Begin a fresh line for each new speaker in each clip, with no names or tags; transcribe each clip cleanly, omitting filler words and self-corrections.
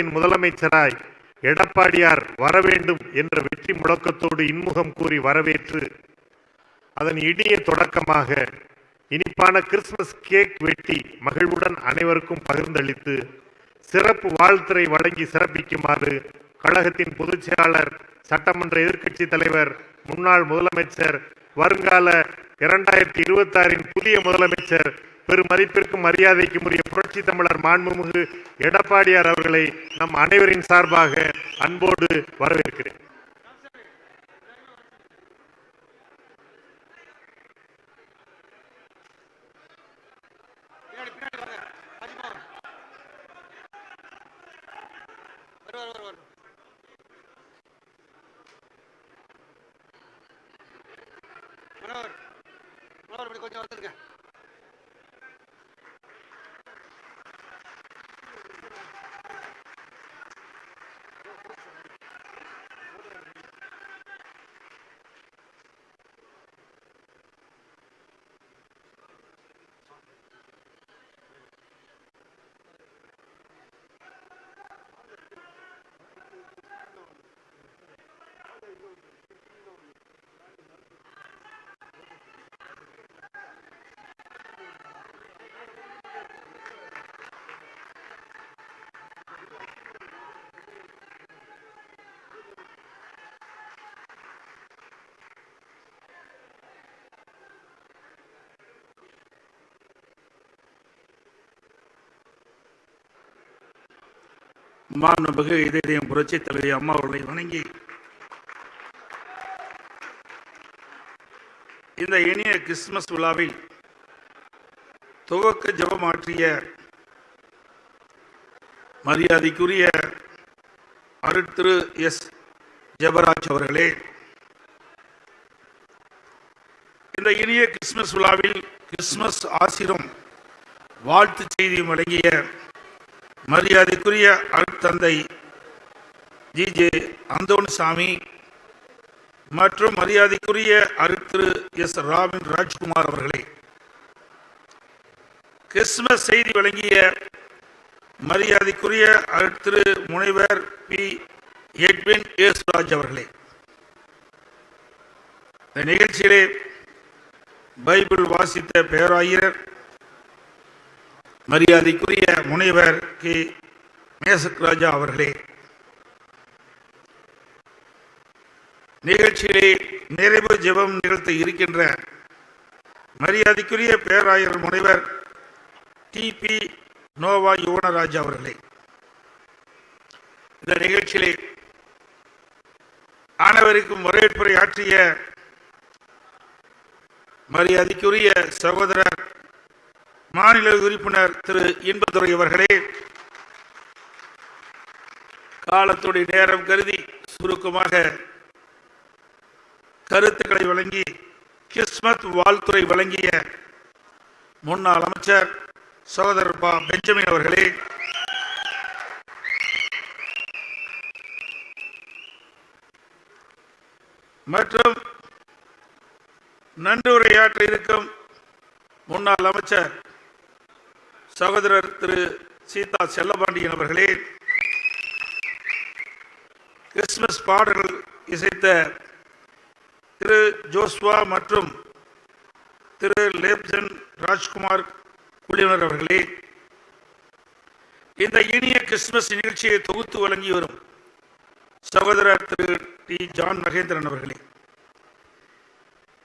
தமிழகத்தின் முதலமைச்சராய் எடப்பாடியார் வரவேண்டும் என்ற வெற்றி முழக்கத்தோடு இன்முகம் கூறி வரவேற்று அதன் இனிய தொடக்கமாக இனிப்பான கிறிஸ்துமஸ் கேக் வெட்டி மகிழ்வுடன் அனைவருக்கும் பகிர்ந்தளித்து சிறப்பு வாழ்த்துரை வழங்கி சிறப்பிக்குமாறு கழகத்தின் பொதுச் செயலாளர், சட்டமன்ற எதிர்க்கட்சி தலைவர், முன்னாள் முதலமைச்சர், வருங்கால 2026 புதிய முதலமைச்சர், பெருமதிப்பிற்கும் மரியாதைக்கும் உரிய புரட்சி தமிழர் மாண்புமிகு எடப்பாடியார் அவர்களை நம் அனைவரின் சார்பாக அன்போடு வரவேற்கிறேன்.
கொஞ்சம் வந்துருங்க.
மாண்புமிகு இதயம் புரட்சி தலைவி அம்மா அவர்களை வணங்கி இந்த இனிய கிறிஸ்துமஸ் விழாவில் துவக்க ஜெபமாற்றிய மரியாதைக்குரிய அருட்திரு எஸ். ஜெபராஜ் அவர்களே, இந்த இனிய கிறிஸ்துமஸ் விழாவில் கிறிஸ்துமஸ் ஆசிரும் வாழ்த்து செய்தியும் வழங்கிய மரியாதைக்குரிய அருட்தந்தை ஜி.ஜே. அந்தோணிசாமி மற்றும் மரியாதைக்குரிய அருட்திரு எஸ். ராபின் ராஜ்குமார் அவர்களே, கிறிஸ்துமஸ் செய்தி வழங்கிய மரியாதைக்குரிய அருட்திரு முனைவர் பி. எட்வின் ஏசுராஜ் அவர்களே, இந்த நிகழ்ச்சியிலே பைபிள் வாசித்த பேராயர் மரியாதைக்குரிய முனைவர் கே. மேசக் ராஜா அவர்களே, நிகழ்ச்சியிலே நிறைவு ஜெபம் நிகழ்த்த இருக்கின்ற மரியாதைக்குரிய பேராயர் முனைவர் டி.பி. நோவா யுவனராஜ் அவர்களே, இந்த நிகழ்ச்சியிலே அனைவருக்கும் வரவேற்புரை ஆற்றிய மரியாதைக்குரிய சகோதரர் மாநில உறுப்பினர் திரு இன்பதுரை அவர்களே, காலத்துடைய நேரம் கருதி சுருக்கமாக கருத்துக்களை வழங்கி கிறிஸ்துமஸ் வாழ்த்துரை வழங்கிய முன்னாள் அமைச்சர் சகோதரர் பா. பெஞ்சமின் அவர்களே, மற்றும் நன்றியுரையாற்ற இருக்கும் முன்னாள் அமைச்சர் சகோதரர் திரு சீதா செல்லபாண்டியன் அவர்களே, கிறிஸ்துமஸ் பாடல்கள் இசைத்த திரு ஜோஸ்வா மற்றும் திரு லேப்சன் ராஜ்குமார் குழுவினர் அவர்களே, இந்த இனிய கிறிஸ்துமஸ் நிகழ்ச்சியை தொகுத்து வழங்கி வரும் சகோதரர் திரு டி. ஜான் மகேந்திரன் அவர்களே,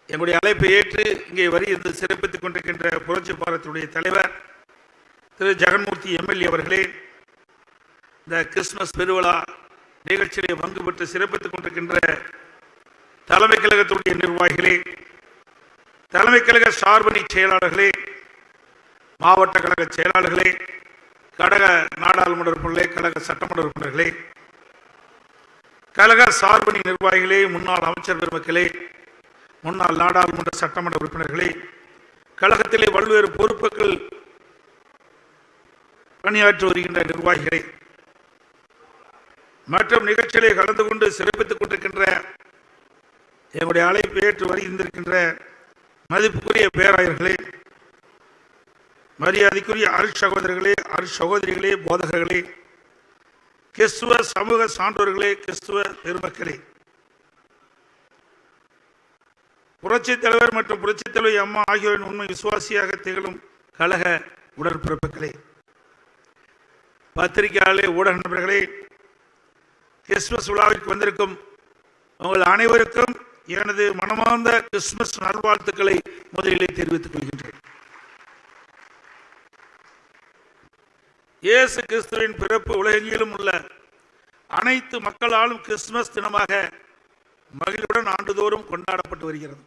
எங்களுடைய அழைப்பை ஏற்று இங்கே இருந்து சிறப்பித்துக் கொண்டிருக்கின்ற புரட்சி பாரதியுடைய தலைவர் திரு ஜெகன்மூர்த்தி எம்எல்ஏ அவர்களே, இந்த கிறிஸ்துமஸ் பெருவிழா நிகழ்ச்சியை பங்கு பெற்று சிறப்பித்துக் கொண்டிருக்கின்ற தலைமை கழகத்துடைய நிர்வாகிகளே, தலைமை கழக சார்பணி செயலாளர்களே, மாவட்ட கழக செயலாளர்களே, கழக நாடாளுமன்ற உறுப்பினர்களே, கழக சட்டமன்ற உறுப்பினர்களே, கழக சார்பணி நிர்வாகிகளே, முன்னாள் அமைச்சர் பெருமக்களே, முன்னாள் நாடாளுமன்ற சட்டமன்ற உறுப்பினர்களே, கழகத்திலே பல்வேறு பொறுப்புகள் பணியாற்றி வருகின்ற நிர்வாகிகளே மற்றும் நிகழ்ச்சிகளை கலந்து கொண்டு சிறப்பித்துக் கொண்டிருக்கின்ற எங்களுடைய அழைப்பு ஏற்று வருகின்றிருக்கின்ற மதிப்புக்குரிய பேராயர்களே, மரியாதைக்குரிய அருட்சகோதரர்களே, அருட்சகோதரிகளே, போதகர்களே, கிறிஸ்துவ சமூக சான்றோர்களே, கிறிஸ்துவ பெருமக்களே, புரட்சித் தலைவர் மற்றும் புரட்சித் தலைவி அம்மா ஆகியோரின் உண்மை விசுவாசியாக திகழும் கழக உடன்பிறப்புகளே, பத்திரிகையாளர்களே, ஊடக நண்பர்களே, கிறிஸ்துமஸ் விழாவிற்கு வந்திருக்கும் உங்கள் அனைவருக்கும் எனது மனமார்ந்த கிறிஸ்துமஸ் நல்வாழ்த்துக்களை முதலிலே தெரிவித்துக் கொள்கின்றேன். இயேசு கிறிஸ்துவின் பிறப்பு உலகெங்கிலும் உள்ள அனைத்து மக்களாலும் கிறிஸ்துமஸ் தினமாக மகிழ்வுடன் ஆண்டுதோறும் கொண்டாடப்பட்டு வருகிறது.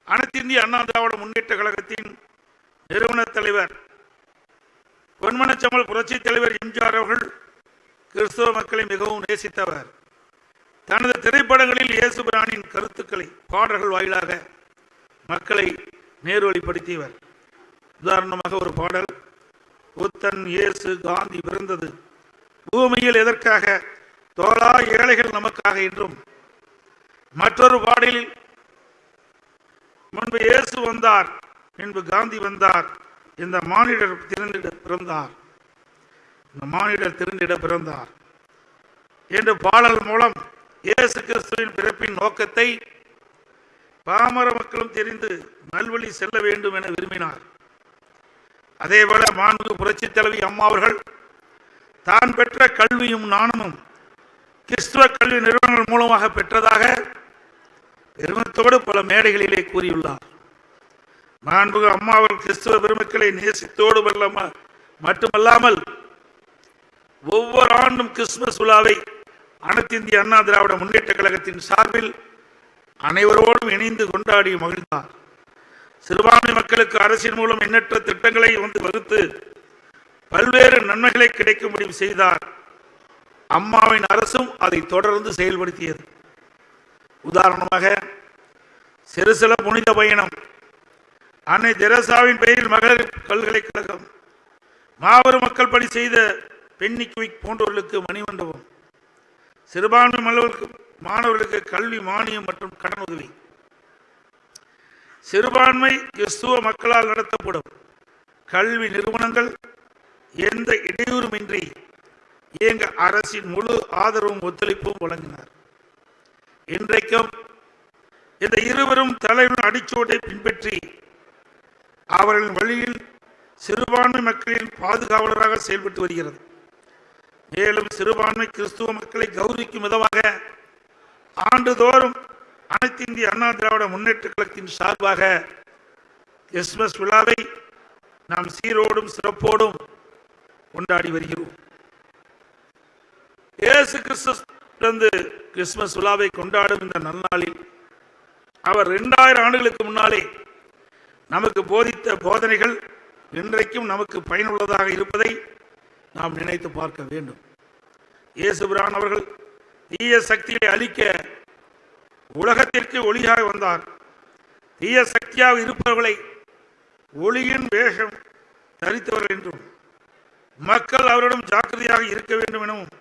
அனைத்து இந்திய அண்ணா திராவிட முன்னேற்ற கழகத்தின் நிறுவன தலைவர் பொன்மனச்செம்மல் புரட்சித் தலைவர் எம்ஜிஆர் அவர்கள் கிறிஸ்துவ மக்களை மிகவும் நேசித்தவர். தனது திரைப்படங்களில் இயேசு பிரானின் கருத்துக்களை பாடல்கள் வாயிலாக மக்களை நேர்வழிப்படுத்தியவர். உதாரணமாக ஒரு பாடல், புத்தன் இயேசு காந்தி பிறந்தது பூமியில் எதற்காக, தோழா ஏழைகள் நமக்காக என்றும், மற்றொரு பாடலில் முன்பு இயேசு வந்தார், பின்பு காந்தி வந்தார், இந்த மானிடர் திருந்திட பிறந்தார், இந்த மானிடர் திருந்திட பிறந்தார் என்று பாடல் மூலம் இயேசு கிறிஸ்துவின் பிறப்பின் நோக்கத்தை பாமர மக்களும் தெரிந்து நல்வழி செல்ல வேண்டும் என விரும்பினார். அதேபோல மாண்புமிகு புரட்சித் தலைவி அம்மா அவர்கள் தான் பெற்ற கல்வியும் நாணமும் கிறிஸ்துவ கல்வி நிறுவனங்கள் மூலமாக பெற்றதாக பெருமிதத்தோடு பல மேடைகளிலே கூறியுள்ளார். மாண்புமிகு அம்மா அவர்கள் கிறிஸ்துவ பெருமக்களை நேசித்தோடு மட்டுமல்லாமல் ஒவ்வொரு ஆண்டும் கிறிஸ்துமஸ் விழாவை அனைத்து இந்திய அண்ணா திராவிட முன்னேற்ற கழகத்தின் சார்பில் அனைவரோடும் இணைந்து கொண்டாடி மகிழ்ந்தார். சிறுபான்மை மக்களுக்கு அரசின் மூலம் எண்ணற்ற திட்டங்களை வகுத்து பல்வேறு நன்மைகளை கிடைக்கும்படி செய்தார். அம்மாவின் அரசும் அதை தொடர்ந்து செயல்படுத்தியது. உதாரணமாக சிறுசில புனித பயணம், அன்னை தெரசாவின் பெயரில் மகளிர் பல்கலைக்கழகம், மாபெரும் மக்கள் பணி செய்த பென்னி குயிக் போன்றவர்களுக்கு மணிமண்டபம், சிறுபான்மை மாணவர்களுக்கு கல்வி மானியம் மற்றும் கடன் உதவி, சிறுபான்மை கிறிஸ்துவ மக்களால் நடத்தப்படும் கல்வி நிறுவனங்கள் எந்த இடையூறுமின்றி இயங்க அரசின் முழு ஆதரவும் ஒத்துழைப்பும் வழங்கினார். இன்றைக்கும் இந்த இருவரும் தலைவரின் அடிச்சோட்டை பின்பற்றி அவர்களின் வழியில் சிறுபான்மை மக்களின் பாதுகாவலராக செயல்பட்டு வருகிறது. மேலும் சிறுபான்மை கிறிஸ்துவ மக்களை கௌரவிக்கும் விதமாக ஆண்டுதோறும் அனைத்து இந்திய அண்ணா திராவிட முன்னேற்ற கழகத்தின் சார்பாக கிறிஸ்துமஸ் விழாவை நாம் சீரோடும் சிறப்போடும் கொண்டாடி வருகிறோம். இயேசு கிறிஸ்து கிறிஸ்துமஸ் விழாவை கொண்டாடும் இந்த நன்னாளில் அவர் 2000 ஆண்டுகளுக்கு முன்னாலே நமக்கு போதித்த போதனைகள் இன்றைக்கும் நமக்கு பயனுள்ளதாக இருப்பதை நாம் நினைத்து பார்க்க வேண்டும். இயேசு பிரான் அவர்கள் தீய சக்தியை அழிக்க உலகத்திற்கு ஒளியாக வந்தார். தீய சக்தியாக இருப்பவர்களை ஒளியின் வேஷம் தரித்தவர்கள் என்றும் மக்கள் அவரிடம் ஜாக்கிரதையாக இருக்க வேண்டும் எனவும்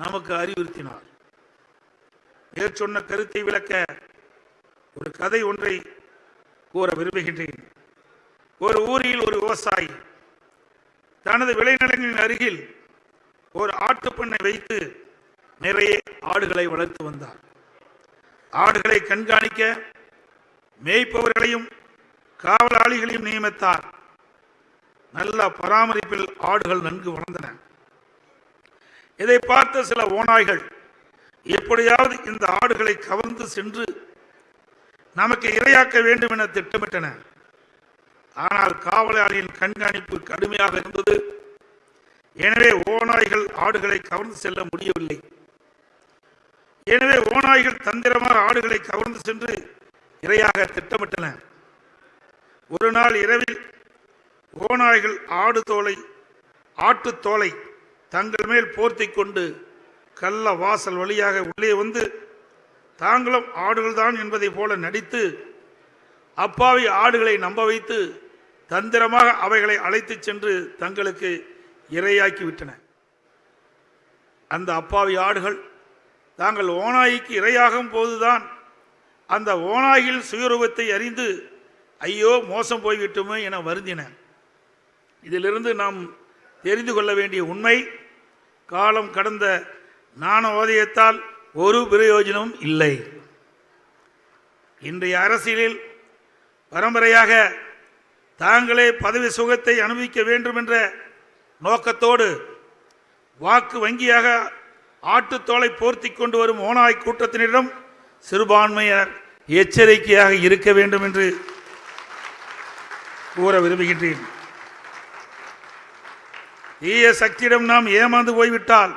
நமக்கு அறிவுறுத்தினார். மேற்சொன்ன கருத்தை விளக்க ஒரு கதை ஒன்றை கூற விரும்புகின்றேன். ஒரு ஊரில் ஒரு விவசாயி தனது விளைநிலங்களின் அருகில் ஒரு ஆட்டுப்பண்ணை வைத்து நிறைய ஆடுகளை வளர்த்து வந்தார். ஆடுகளை கண்காணிக்க மேய்ப்பவர்களையும் காவலாளிகளையும் நியமித்தார். நல்ல பராமரிப்பில் ஆடுகள் நன்கு வளர்ந்தன. இதை பார்த்த சில ஓநாய்கள் எப்படியாவது இந்த ஆடுகளை கவர்ந்து சென்று நமக்கு இரையாக்க வேண்டும் என திட்டமிட்டன. ஆனால் காவலாளியின் கண்காணிப்பு கடுமையாக இருந்தது. எனவே ஓநாய்கள் ஆடுகளை கவர்ந்து செல்ல முடியவில்லை. எனவே ஓநாய்கள் தந்திரமாக ஆடுகளை கவர்ந்து சென்று இரையாக திட்டமிட்டன. ஒரு நாள் இரவில் ஓநாய்கள் ஆட்டுத்தோலை தங்கள் மேல் போர்த்தி கொண்டு கள்ள வாசல் வழியாக உள்ளே வந்து தாங்களும் ஆடுகள்தான் என்பதை போல நடித்து அப்பாவி ஆடுகளை நம்ப வைத்து தந்திரமாக அவைகளை அழைத்து சென்று தங்களுக்கு இரையாக்கி விட்டன. அந்த அப்பாவி ஆடுகள் தாங்கள் ஓநாய்க்கு இரையாகும் போதுதான் அந்த ஓநாய்கள் சுயரூபத்தை அறிந்து ஐயோ மோசம் போய்விட்டுமே என வருந்தின. இதிலிருந்து நாம் தெரிந்து கொள்ள வேண்டிய உண்மை, காலம் கடந்த ஞானோதயத்தால் ஒரு பிரயோஜனமும் இல்லை. இன்றைய அரசியலில் பரம்பரையாக தாங்களே பதவி சுகத்தை அனுபவிக்க வேண்டும் என்ற நோக்கத்தோடு வாக்கு வங்கியாக ஆட்டுத்தோலை போர்த்தி கொண்டு வரும் ஓநாய் கூட்டத்தினரிடம் சிறுபான்மையினர் எச்சரிக்கையாக இருக்க வேண்டும் என்று கூற விரும்புகின்றேன். தீய சக்தியிடம் நாம் ஏமாந்து போய்விட்டால்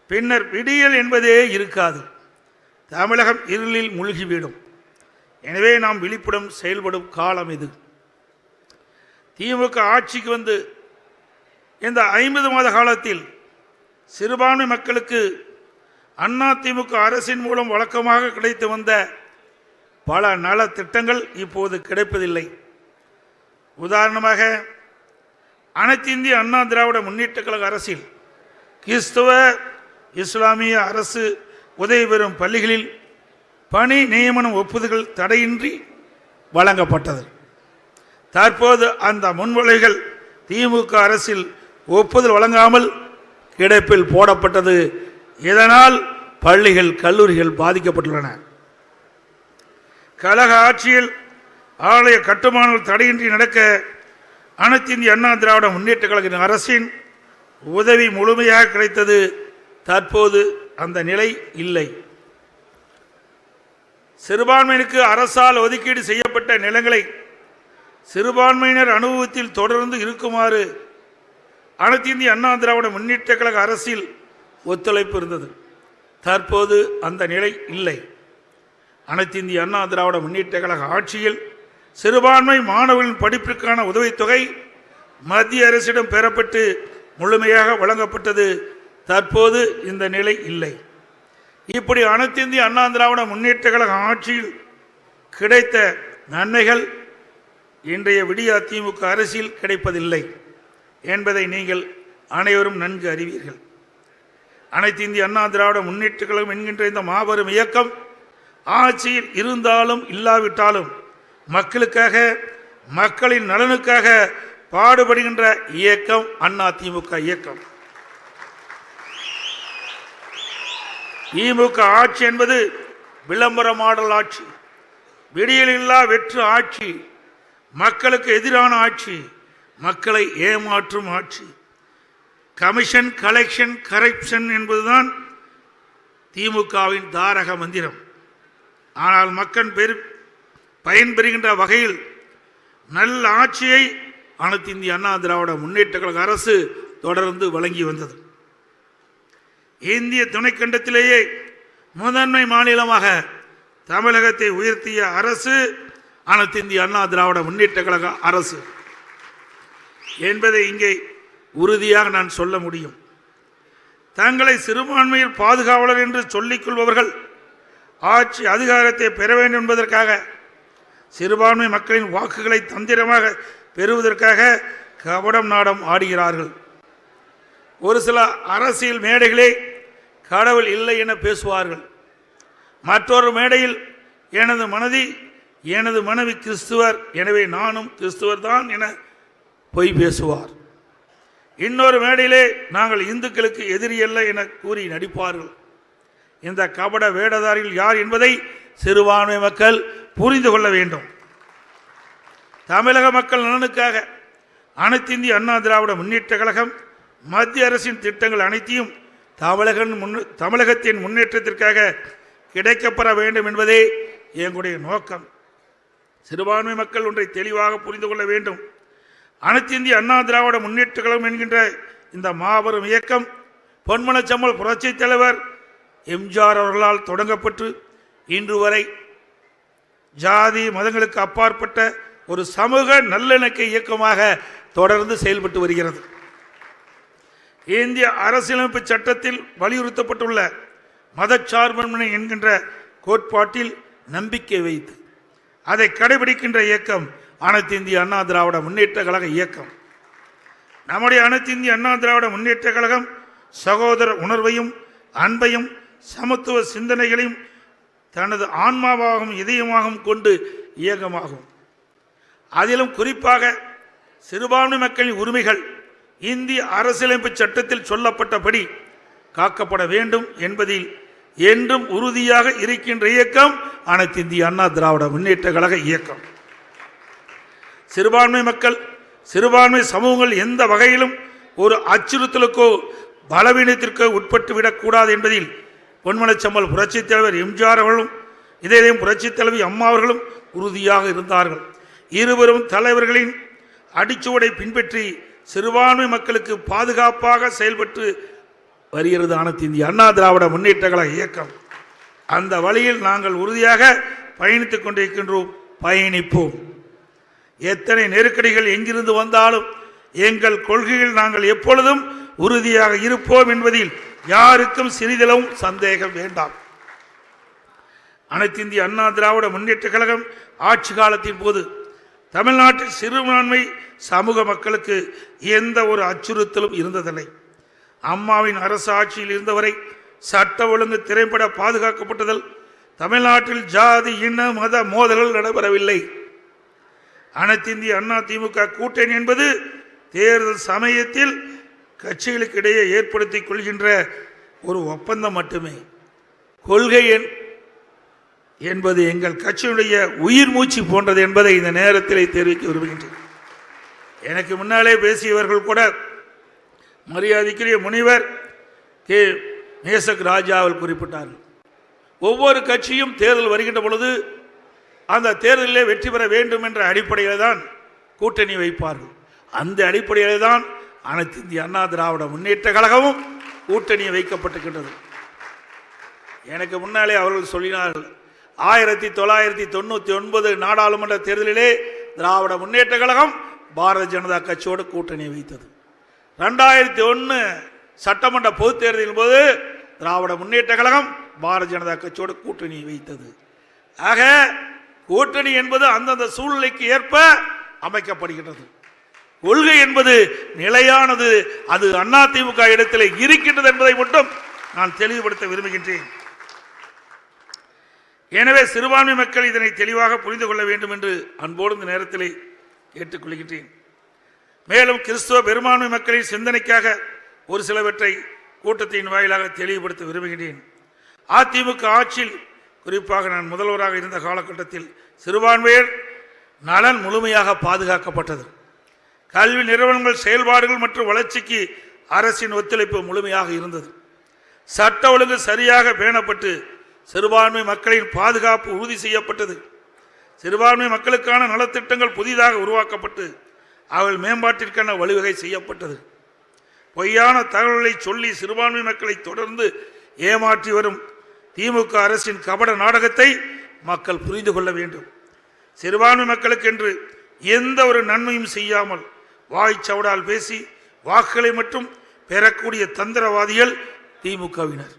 பின்னர் விடியல் என்பதே இருக்காது. தமிழகம் இருளில் மூழ்கிவிடும். எனவே நாம் விழிப்புடன் செயல்படும் காலம் இது. திமுக ஆட்சிக்கு வந்து இந்த 50 மாத காலத்தில் சிறுபான்மை மக்களுக்கு அதிமுக அரசின் மூலம் வழக்கமாக கிடைத்து வந்த பல நல திட்டங்கள் இப்போது கிடைப்பதில்லை. உதாரணமாக அனைத்து இந்திய அண்ணா திராவிட முன்னேற்ற கழக அரசில் கிறிஸ்தவ இஸ்லாமிய அரசு உதவி பெறும் பள்ளிகளில் பணி நியமனம் ஒப்புதல்கள் தடையின்றி வழங்கப்பட்டது. தற்போது அந்த முன்மொழிகள் திமுக அரசில் ஒப்புதல் வழங்காமல் கிடப்பில் போடப்பட்டது. இதனால் பள்ளிகள் கல்லூரிகள் பாதிக்கப்பட்டுள்ளன. கழக ஆட்சியில் ஆலய கட்டுமானங்கள் தடையின்றி நடக்க அனைத்து இந்திய அண்ணா திராவிட முன்னேற்ற கழக அரசின் உதவி முழுமையாக கிடைத்தது. தற்போது அந்த நிலை இல்லை. சிறுபான்மையினருக்கு அரசால் ஒதுக்கீடு செய்யப்பட்ட நிலங்களை சிறுபான்மையினர் அனுபவத்தில் தொடர்ந்து இருக்குமாறு அனைத்து இந்திய அண்ணா திராவிட முன்னேற்ற கழக அரசில் ஒத்துழைப்பு இருந்தது. தற்போது அந்த நிலை இல்லை. அனைத்து இந்திய அண்ணா திராவிட முன்னேற்ற கழக ஆட்சியில் சிறுபான்மை மாணவர்களின் படிப்பிற்கான உதவித்தொகை மத்திய அரசிடம் பெறப்பட்டு முழுமையாக வழங்கப்பட்டது. தற்போது இந்த நிலை இல்லை. இப்படி அனைத்து இந்திய அண்ணா திராவிட முன்னேற்ற கழக ஆட்சியில் கிடைத்த நன்மைகள் இன்றைய விடிய திமுக அரசில் கிடைப்பதில்லை என்பதை நீங்கள் அனைவரும் நன்கு அறிவீர்கள். அனைத்து இந்திய அண்ணா திராவிட முன்னேற்ற கழகம் என்கின்ற இந்த மாபெரும் இயக்கம் ஆட்சியில் இருந்தாலும் இல்லாவிட்டாலும் மக்களுக்காக மக்களின் நலனுக்காக பாடுபடுகின்ற இயக்கம் அண்ணா திமுக இயக்கம். திமுக ஆட்சி என்பது விளம்பர மாடல் ஆட்சி, விடியலில்லா வெற்று ஆட்சி, மக்களுக்கு எதிரான ஆட்சி, மக்களை ஏமாற்றும் ஆட்சி. கமிஷன், கலெக்ஷன், கரப்ஷன் என்பதுதான் திமுகவின் தாரக மந்திரம். ஆனால் மக்கள் பயன்பெறுகின்ற வகையில் நல்ல ஆட்சியை அனைத்து இந்திய அண்ணா திராவிட முன்னேற்ற கழக அரசு தொடர்ந்து வழங்கி வந்தது. இந்திய துணைக்கண்டத்திலேயே முதன்மை மாநிலமாக தமிழகத்தை உயர்த்திய அரசு அனைத்து இந்திய அண்ணா திராவிட முன்னேற்ற கழக அரசு என்பதை இங்கே உறுதியாக நான் சொல்ல முடியும். தங்களை சிறுபான்மையில் பாதுகாவலர் என்று சொல்லிக் கொள்பவர்கள் ஆட்சி அதிகாரத்தை பெற வேண்டும் என்பதற்காக சிறுபான்மை மக்களின் வாக்குகளை தந்திரமாக பெறுவதற்காக கபடம் நாடம் ஆடுகிறார்கள். ஒரு சில அரசியல் மேடைகளே கடவுள் இல்லை என பேசுவார்கள். மற்றொரு மேடையில் எனது மனைவி கிறிஸ்துவர், எனவே நானும் கிறிஸ்துவர் தான் என பொய் பேசுவார். இன்னொரு மேடையிலே நாங்கள் இந்துக்களுக்கு எதிரி அல்ல என கூறி நடிப்பார்கள். இந்த கபட வேடதாரிகள் யார் என்பதை சிறுபான்மை மக்கள் புரிந்து கொள்ள வேண்டும். தமிழக மக்கள் நலனுக்காக அனைத்து இந்திய அண்ணா திராவிட முன்னேற்ற கழகம் மத்திய அரசின் திட்டங்கள் அனைத்தையும் தமிழகத்தின் முன்னேற்றத்திற்காக கிடைக்கப்பெற வேண்டும் என்பதே எங்களுடைய நோக்கம். சிறுபான்மை மக்கள் ஒன்றை தெளிவாக புரிந்து கொள்ள வேண்டும். அனைத்து இந்திய அண்ணா திராவிட முன்னேற்ற கழகம் என்கின்ற இந்த மாபெரும் இயக்கம் பொன்மனச்செம்மல் புரட்சித் தலைவர் எம்ஜிஆர் அவர்களால் தொடங்கப்பட்டு இன்று வரை ஜாதி மதங்களுக்கு அப்பாற்பட்ட ஒரு சமூக நல்லிணக்க இயக்கமாக தொடர்ந்து செயல்பட்டு வருகிறது. இந்திய அரசியலமைப்பு சட்டத்தில் வலியுறுத்தப்பட்டுள்ள மதச்சார்பின்மை என்கின்ற கோட்பாட்டில் நம்பிக்கை வைத்து அதை கடைபிடிக்கின்ற இயக்கம் அனைத்து இந்திய அண்ணா திராவிட முன்னேற்ற கழக இயக்கம். நம்முடைய அனைத்து இந்திய அண்ணா திராவிட முன்னேற்ற கழகம் சகோதர உணர்வையும் அன்பையும் சமத்துவ சிந்தனைகளையும் தனது ஆன்மாவாகவும் இதயமாகவும் கொண்டு இயக்கமாகும். அதிலும் குறிப்பாக சிறுபான்மை மக்களின் உரிமைகள் இந்திய அரசியலமைப்பு சட்டத்தில் சொல்லப்பட்டபடி காக்கப்பட வேண்டும் என்பதில் என்றும் உறுதியாக இருக்கின்ற இயக்கம் அனைத்து இந்திய அண்ணா திராவிட முன்னேற்ற கழக இயக்கம். சிறுபான்மை மக்கள், சிறுபான்மை சமூகங்கள் எந்த வகையிலும் ஒரு அச்சுறுத்தலுக்கோ பலவீனத்திற்கோ உட்பட்டு விடக்கூடாது என்பதில் பொன்மனச்செம்மல் புரட்சித் தலைவர் எம்ஜிஆர் அவர்களும் இதயம் புரட்சித் தலைவி அம்மா அவர்களும் உறுதியாக இருந்தார்கள். இருவரும் தலைவர்களின் அடிச்சுவடை பின்பற்றி சிறுபான்மை மக்களுக்கு பாதுகாப்பாக செயல்பட்டு வருகிறது அனைத்து இந்திய அண்ணா திராவிட முன்னேற்ற கழக இயக்கம். அந்த வழியில் நாங்கள் உறுதியாக பயணித்துக் கொண்டிருக்கின்றோம், பயணிப்போம். எத்தனை நெருக்கடிகள் எங்கிருந்து வந்தாலும் எங்கள் கொள்கையில் நாங்கள் எப்பொழுதும் உறுதியாக இருப்போம் என்பதில் யாருக்கும் சிறிதளவும் சந்தேகம் வேண்டாம். அனைத்து இந்திய அண்ணா திராவிட முன்னேற்ற கழகம் ஆட்சி காலத்தின் போது தமிழ்நாட்டில் சிறுபான்மை சமூக மக்களுக்கு எந்த ஒரு அச்சுறுத்தலும் இருந்ததில்லை. அம்மாவின் அரசு ஆட்சியில் இருந்தவரை சட்ட ஒழுங்கு திரைப்பட பாதுகாக்கப்பட்டதில் தமிழ்நாட்டில் ஜாதி இன மத மோதல்கள் நடைபெறவில்லை. அனைத்து இந்திய அண்ணா திமுக கூட்டணி என்பது தேர்தல் சமயத்தில் கட்சிகளுக்கு இடையே ஏற்படுத்திக் கொள்கின்ற ஒரு ஒப்பந்தம் மட்டுமே. கொள்கை என்பது எங்கள் கட்சியுடைய உயிர் மூச்சு போன்றது என்பதை இந்த நேரத்தில் தெரிவிக்க விரும்புகின்றேன். எனக்கு முன்னாலே பேசியவர்கள் கூட மரியாதைக்குரிய முனிவர் கே நேசக் ராஜாவில் குறிப்பிட்டார்கள். ஒவ்வொரு கட்சியும் தேர்தல் வருகின்ற பொழுது அந்த தேர்தலில் வெற்றி பெற வேண்டும் என்ற அடிப்படையில் தான் கூட்டணி வைப்பார்கள். அந்த அடிப்படையில் தான் அனைத்து இந்திய அண்ணா திராவிட முன்னேற்ற கழகமும் கூட்டணி வைக்கப்பட்டிருக்கின்றது. எனக்கு முன்னாலே அவர்கள் சொல்லினார்கள், 1999 நாடாளுமன்ற தேர்தலிலே திராவிட முன்னேற்ற கழகம் பாரதிய ஜனதா கட்சியோடு கூட்டணி வைத்தது. 2001 சட்டமன்ற பொதுத் தேர்தலின் போது திராவிட முன்னேற்ற கழகம் பாரதிய ஜனதா கட்சியோடு கூட்டணி வைத்தது. ஆக கூட்டணி என்பது அந்தந்த சூழ்நிலைக்கு ஏற்ப அமைக்கப்படுகின்றது. கொள்கை என்பது நிலையானது, அது அதிமுக இடத்திலே இருக்கின்றது என்பதை மட்டும் நான் தெளிவுபடுத்த விரும்புகின்றேன். எனவே சிறுபான்மை மக்கள் இதனை தெளிவாக புரிந்து கொள்ள வேண்டும் என்று அன்போடு இந்த நேரத்திலே கேட்டுக்கொள்கின்றேன். மேலும் கிறிஸ்துவ பெரும்பான்மை மக்களின் சிந்தனைக்காக ஒரு சிலவற்றை கூட்டத்தின் வாயிலாக தெளிவுபடுத்த விரும்புகின்றேன். அதிமுக ஆட்சியில் குறிப்பாக நான் முதல்வராக இருந்த காலகட்டத்தில் சிறுபான்மையர் நலன் முழுமையாக பாதுகாக்கப்பட்டது. கல்வி நிறுவனங்கள் செயல்பாடுகள் மற்றும் வளர்ச்சிக்கு அரசின் ஒத்துழைப்பு முழுமையாக இருந்தது. சட்ட ஒழுங்கு சரியாக பேணப்பட்டு சிறுபான்மை மக்களின் பாதுகாப்பு உறுதி செய்யப்பட்டது. சிறுபான்மை மக்களுக்கான நலத்திட்டங்கள் புதிதாக உருவாக்கப்பட்டு அவர்கள் மேம்பாட்டிற்கான வழிவகை செய்யப்பட்டது. பொய்யான தகவல்களை சொல்லி சிறுபான்மை மக்களை தொடர்ந்து ஏமாற்றி வரும் திமுக அரசின் கபட நாடகத்தை மக்கள் புரிந்து கொள்ள வேண்டும். சிறுபான்மை மக்களுக்கு என்று எந்த ஒரு நன்மையும் செய்யாமல் வாய்ச்சவடால் பேசி வாக்குகளை மட்டும் பெறக்கூடிய தந்திரவாதிகள் திமுகவினர்.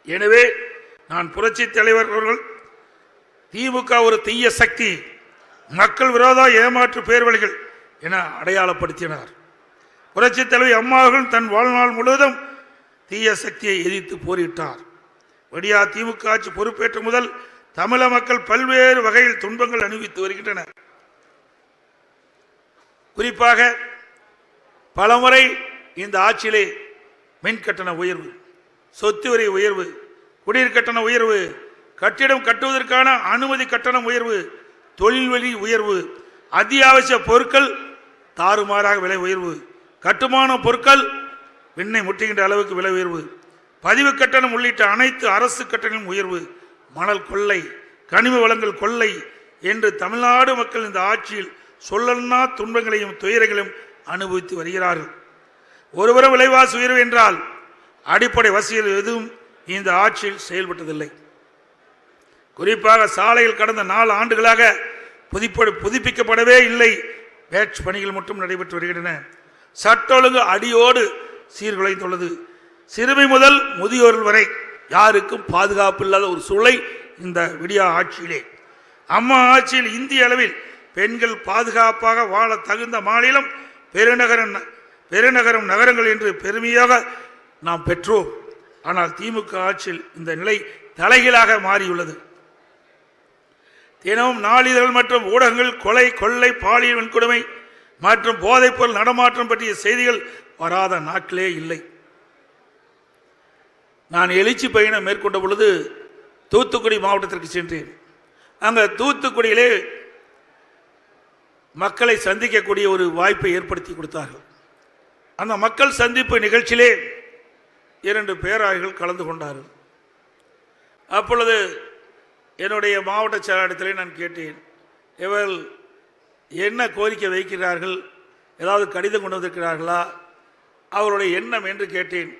எனவே நான் புரட்சி தலைவர் அவர்கள் திமுக ஒரு தீய சக்தி, மக்கள் விரோத ஏமாற்று பேர்வழிகள் என அடையாளப்படுத்தினார். புரட்சி தலைவி அம்மா அவர்கள் தன் வாழ்நாள் முழுவதும் தீய சக்தியை எதிர்த்து போரிட்டார். விடியா திமுக ஆட்சி பொறுப்பேற்ற முதல் தமிழக மக்கள் பல்வேறு வகையில் துன்பங்கள் அனுபவித்து வருகின்றனர். குறிப்பாக பலமுறை இந்த ஆட்சியிலே மின் கட்டண உயர்வு, சொத்து வரி உயர்வு, குடிநீர் கட்டண உயர்வு, கட்டிடம் கட்டுவதற்கான அனுமதி கட்டணம் உயர்வு, தொழில் வரி உயர்வு, அத்தியாவசிய பொருட்கள் தாறுமாறாக விலை உயர்வு, கட்டுமான பொருட்கள் விண்ணை முட்டுகின்ற அளவுக்கு விலை உயர்வு, பதிவு கட்டணம் உள்ளிட்ட அனைத்து அரசு கட்டணம் உயர்வு, மணல் கொள்ளை, கனிம வளங்கள் கொள்ளை என்று தமிழ்நாடு மக்கள் இந்த ஆட்சியில் சொல்லன்னா துன்பங்களையும் துயரங்களையும் அனுபவித்து வருகிறார்கள். ஒருவரும் விலைவாசி உயர்வு என்றால் அடிப்படை வசதிகள் எதுவும் இந்த ஆட்சியில் செயல்பட்டதில்லை. குறிப்பாக சாலையில் கடந்த 4 ஆண்டுகளாக புதுப்பிக்கப்படவே இல்லை. பேட்ச் பணிகள் மட்டும் நடைபெற்று வருகின்றன. சட்ட ஒழுங்கு அடியோடு சீர்குலைந்துள்ளது. சிறுமி முதல் முதியோர்கள் வரை யாருக்கும் பாதுகாப்பு இல்லாத ஒரு சூழலை இந்த விடியா ஆட்சியிலே. அம்மா ஆட்சியில் இந்திய அளவில் பெண்கள் பாதுகாப்பாக வாழ தகுந்த மாநிலம் பெருநகரம் நகரங்கள் என்று பெருமையாக நாம் பெற்றோம். ஆனால் திமுக ஆட்சியில் இந்த நிலை தலைகீழாக மாறியுள்ளது. தினமும் நாளிதழ்கள் மற்றும் ஊடகங்கள் கொலை, கொள்ளை, பாலியல் வன்கொடுமை, மற்றும் போதைப்பொருள் நடமாட்டம் பற்றிய செய்திகள் வராத நாட்களே இல்லை. நான் எழுச்சி பயணம் மேற்கொண்ட பொழுது தூத்துக்குடி மாவட்டத்திற்கு சென்றேன். அங்கே தூத்துக்குடியிலே மக்களை சந்திக்கக்கூடிய ஒரு வாய்ப்பை ஏற்படுத்தி கொடுத்தார்கள். அந்த மக்கள் சந்திப்பு நிகழ்ச்சியிலே 2 பேராயர்கள் கலந்து கொண்டார்கள். அப்பொழுது என்னுடைய மாவட்ட செயலாளரிடத்திலே நான் கேட்டேன், இவர்கள் என்ன கோரிக்கை வைக்கிறார்கள், ஏதாவது கடிதம் கொண்டு வந்திருக்கிறார்களா, அவருடைய எண்ணம் என்று கேட்டேன்.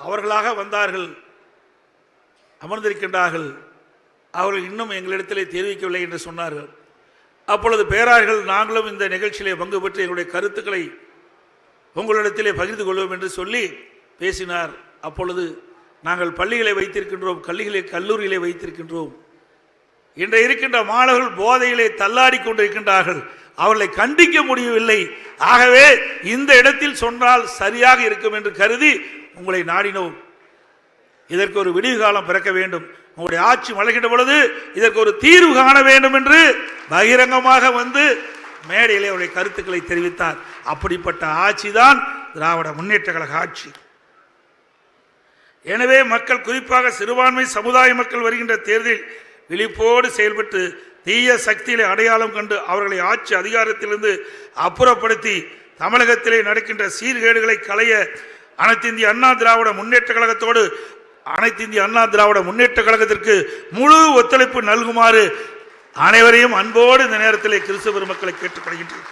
அவர்களாக வந்தார்கள், அமர்ந்திருக்கின்றார்கள், அவர்கள் இன்னும் எங்களிடத்திலே தெரிவிக்கவில்லை என்று சொன்னார்கள். அப்பொழுது பேராயர்கள், நாங்களும் இந்த நிகழ்ச்சியிலே பங்கு பெற்று எங்களுடைய கருத்துக்களை உங்களிடத்திலே பகிர்ந்து கொள்வோம் என்று சொல்லி பேசினார். அப்பொழுது நாங்கள் பள்ளிகளை வைத்திருக்கின்றோம், கல்லூரிகளை வைத்திருக்கின்றோம். இன்று இருக்கின்ற மாணவர்கள் போதையிலே தள்ளாடி கொண்டிருக்கின்றார்கள், அவர்களை கண்டிக்க முடியவில்லை. ஆகவே இந்த இடத்தில் சொன்னால் சரியாக இருக்கும் என்று கருதி உங்களை நாடினோம். இதற்கு ஒரு விடிவு காலம் பிறக்க வேண்டும். உங்களுடைய ஆட்சி மலர்கின்ற பொழுது இதற்கு ஒரு தீர்வு காண வேண்டும் என்று பகிரங்கமாக வந்து மேடையிலே அவருடைய கருத்துக்களை தெரிவித்தார். அப்படிப்பட்ட ஆட்சி தான் திராவிட முன்னேற்ற கழக ஆட்சி. எனவே மக்கள், குறிப்பாக சிறுபான்மை சமுதாய மக்கள் வருகின்ற தேர்தலில் விழிப்போடு செயல்பட்டு தீய சக்திகளை அடையாளம் கண்டு அவர்களை ஆட்சி அதிகாரத்திலிருந்து அப்புறப்படுத்தி தமிழகத்திலே நடக்கின்ற சீர்கேடுகளை களைய அனைத்து இந்திய அண்ணா திராவிட முன்னேற்ற கழகத்தோடு அனைத்து இந்திய அண்ணா திராவிட முன்னேற்ற கழகத்திற்கு முழு ஒத்துழைப்பு நல்குமாறு அனைவரையும் அன்போடு இந்த நேரத்திலே கிறிஸ்தவ பெருமக்களை கேட்டுக்கொள்கின்றேன்.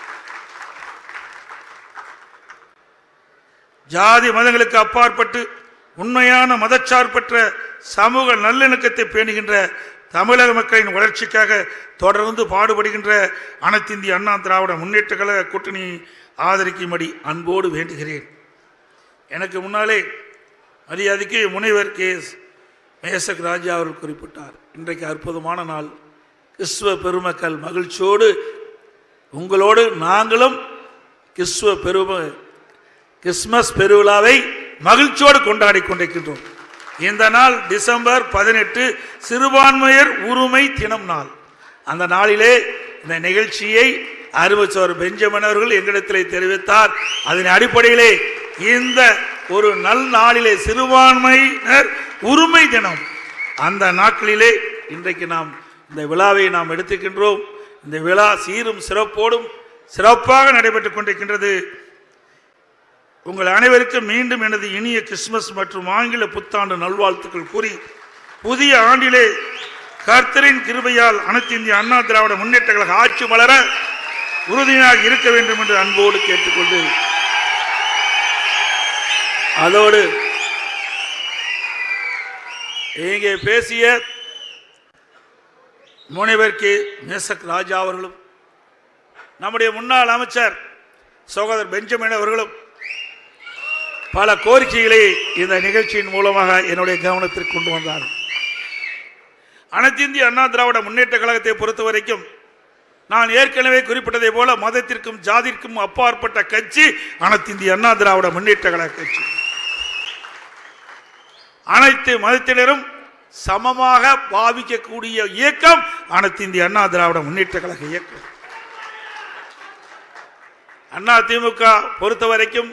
ஜாதி மதங்களுக்கு அப்பாற்பட்டு உண்மையான மதச்சார்பற்ற சமூக நல்லிணக்கத்தை பேணுகின்ற தமிழக மக்களின் வளர்ச்சிக்காக தொடர்ந்து பாடுபடுகின்ற அனைத்து இந்திய அண்ணா திராவிட முன்னேற்ற கழக கூட்டணி ஆதரிக்கும்படி அன்போடு வேண்டுகிறேன். எனக்கு முன்னாலே மரியாதைக்கு முனைவர் KS மேசக் ராஜா அவர்கள் குறிப்பிட்டார். இன்றைக்கு அற்புதமான நாள். கிறிஸ்துவ பெருமக்கள் மகிழ்ச்சியோடு உங்களோடு நாங்களும் கிறிஸ்மஸ் பெருவிழாவை மகிழ்ச்சியோடு கொண்டாடி கொண்டிருக்கின்றோம். இந்த நாள் டிசம்பர் 18 சிறுபான்மையர் உரிமை தினம் நாள். அந்த நாளிலே இந்த நிகழ்ச்சியை அறிவிச்சவர் பெஞ்சமின் அவர்கள் எங்களிடத்திலே தெரிவித்தார். அதன் அடிப்படையிலே இந்த ஒரு நல் நாளிலே சிறுபான்மையினர் உரிமை தினம், அந்த நாட்களிலே இன்றைக்கு நாம் இந்த விழாவை நாம் எடுத்துக்கின்றோம். இந்த விழா சீரும் சிறப்போடும் சிறப்பாக நடைபெற்றுக் கொண்டிருக்கின்றது. உங்கள் அனைவருக்கும் மீண்டும் எனது இனிய கிறிஸ்துமஸ் மற்றும் ஆங்கில புத்தாண்டு நல்வாழ்த்துக்கள் கூறி, புதிய ஆண்டிலே கர்த்தரின் கிருபையால் அனைத்து இந்திய அண்ணா திராவிட முன்னேற்ற கழக ஆட்சி மலர உறுதியாக இருக்க வேண்டும் என்று அன்போடு கேட்டுக்கொண்டு, அதோடு இங்கே பேசிய முனைவர் மேசக் ராஜா அவர்களும் நம்முடைய முன்னாள் அமைச்சர் சகோதரர் பெஞ்சமின் அவர்களும் பல கோரிக்கைகளை இந்த நிகழ்ச்சியின் மூலமாக என்னுடைய கவனத்திற்கு கொண்டு வந்தார்கள். அனைத்து இந்திய அண்ணா திராவிட முன்னேற்ற கழகத்தை பொறுத்த வரைக்கும் நான் ஏற்கனவே குறிப்பிட்டதை போல மதத்திற்கும் ஜாதிற்கும் அப்பாற்பட்ட கட்சி அனைத்து இந்திய அண்ணா திராவிட முன்னேற்ற கழக கட்சி. அனைத்து மதத்தினரும் சமமாக பாவிக்கக்கூடிய இயக்கம் அனைத்து இந்திய அண்ணா திராவிட முன்னேற்ற கழக இயக்கம். அதிமுக பொறுத்த வரைக்கும்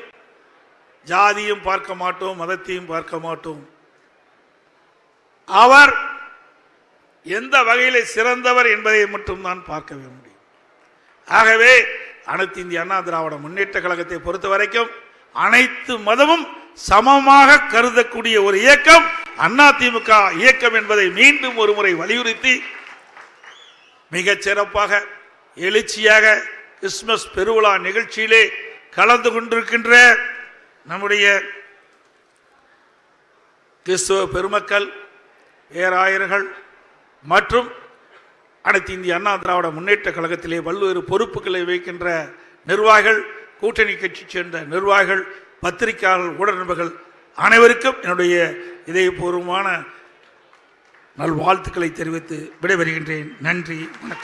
ஜாதியும் பார்க்க மாட்டோம், மதத்தையும் பார்க்க மாட்டோம். அவர் எந்த வகையிலே சிறந்தவர் என்பதை மட்டும் தான் பார்க்க முடியும். ஆகவே அனைத்து இந்திய அண்ணா திராவிட முன்னேற்ற கழகத்தை பொறுத்த வரைக்கும் அனைத்து மதமும் சமமாக கருதக்கூடிய ஒரு இயக்கம் அதிமுக இயக்கம் என்பதை மீண்டும் ஒரு முறை வலியுறுத்தி மிகச் சிறப்பாக எழுச்சியாக கிறிஸ்துமஸ் பெருவிழா நிகழ்ச்சியிலே கலந்து கொண்டிருக்கின்ற நம்முடைய கிறிஸ்துவ பெருமக்கள், பேராயர்கள் மற்றும் அனைத்து இந்திய அண்ணா திராவிட முன்னேற்ற கழகத்திலே பல்வேறு பொறுப்புகளை வைக்கின்ற நிர்வாகிகள், கூட்டணி கட்சி சேர்ந்த நிர்வாகிகள், பத்திரிகையாளர்கள், ஊடக நண்பர்கள் அனைவருக்கும் என்னுடைய இதயபூர்வமான நல்வாழ்த்துக்களை தெரிவித்து விடைபெறுகின்றேன். நன்றி, வணக்கம்.